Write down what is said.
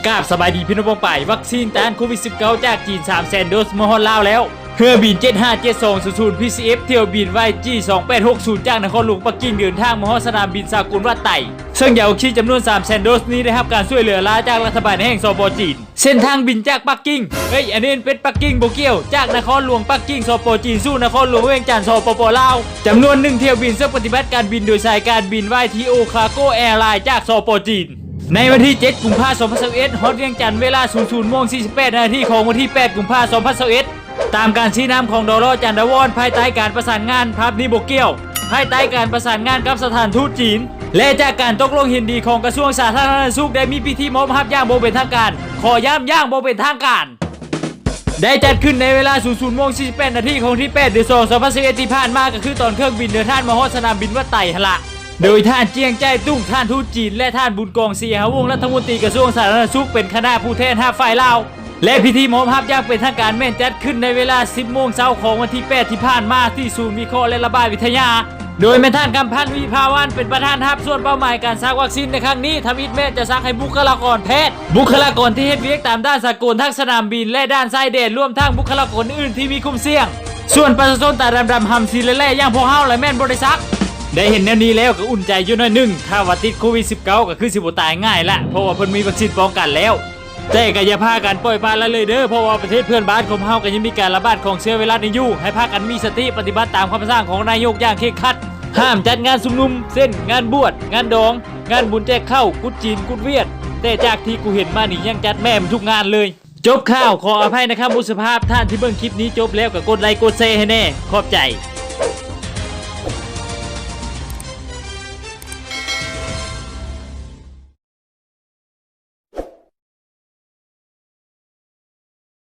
กราบสบายดีพี่น้องปองป่ายวัคซีนต้านโควิด -19 จากจีน 300,000 โดสมาฮอดลาวแล้วเพื่อบิน 757200 PCF เที่ยวบิน YG 2860 จากนครหลวงปักกิ่งเดินทางมาฮอดสนามบินสากลวัดไต่ซึ่งยาวัคซีนจำนวน 300,000 โดสนี้ได้รับการช่วยเหลือลาจากรัฐบาลแห่งสปจีนเส้นทางบินจากปักกิ่งอันนี้เป็นปักกิ่งโบเกียวจากนครหลวงปักกิ่งสปจีนสู่นครหลวงเวียงจันทร์สปปลาวจำนวน1เที่ยวบินซึ่งปฏิบัติการบินโดยสายการบิน YTO Cargo Airline จากสปจีนในวันที่ 7 กุมภาพันธ์ 2021 ฮอดเวียงจันทร์เวลา 00:48 นาทีของวันที่ 8 กุมภาพันธ์ 2021 ตามการชี้นำของดร.จันทวรภายใต้การประสานงานภาพนิโบเกียวภายใต้การประสานงานกับสถานทูตจีนและจากการตกลงเห็นดีของกระทรวงสาธารณสุขได้มีพิธีมอบรับอย่างโบเป็นทางการขอย้ำอย่างโบเป็นทางการได้จัดขึ้นในเวลา 00:48 นาทีของที่ 8 เดือน 2 2021 ที่ผ่านมาก็คือตอนเครื่องบินเดินทางมาฮอดสนามบินวัดไต่หละโดยท่านเจียงใจตุ้งท่านทูตจีนและท่านบุญกองเสียหวงรัฐมนตรีกระทรวงสาธารณสุขเป็นคณะผู้แทน5ฝ่ายลาวและพิธีมอบรับอย่างเป็นทางการแม่นจัดขึ้นในเวลา 10 โมงเช้าของวันที่ 8 ที่ผ่านมาที่ศูนย์วิเคราะห์และระบายวิทยาโดยแม่ท่านกำพันธ์วิภาวันเป็นประธานทัพส่วนเป้าหมายการซักวัคซีนในครั้งนี้ทำอิฐแม่จะซักให้บุคลากรแพทย์บุคลากรที่เฮ็ดเวียกตามด้านสากลทั้งสนามบินและด้านชายแดนรวมทั้งบุคลากรอื่นที่มีคุมเสี่ยงส่วนประชาชนตาดำๆหำซีและแล่อย่างพวกเฮาและแม่นบ่ได้ซักได้เห็นแนวนี้แล้วก็อุ่นใจอยู่หน่อยนึงถ้าว่าติดโควิด -19 ก็คือสิบ่ตายง่ายละเพราะว่าเพิ่นมีวัคซีนป้องกันแล้วแต่ก็อย่าพากันปล่อยปละละเลยเด้อเพราะว่าประเทศเพื่อนบ้านของเฮาก็ยังมีการระบาดของเชื้อไวรัสนี้อยู่ให้พากันมีสติปฏิบัติตามคำสั่งของนายกอย่างเคร่งครัดห้ามจัดงานชุมนุมเช่นงานบวชงานดองงานบุญแจกข้าวกุดจีนกุดเวียดแต่จากที่กูเห็นมานี่ยังจัดแม่มทุกงานเลยจบข่าวขออภัยนะครับบุษภาพท่านที่เบิ่งคลิปนี้จบแล้วก็กดไลค์กดแชร์ให้แน่ขอบใจ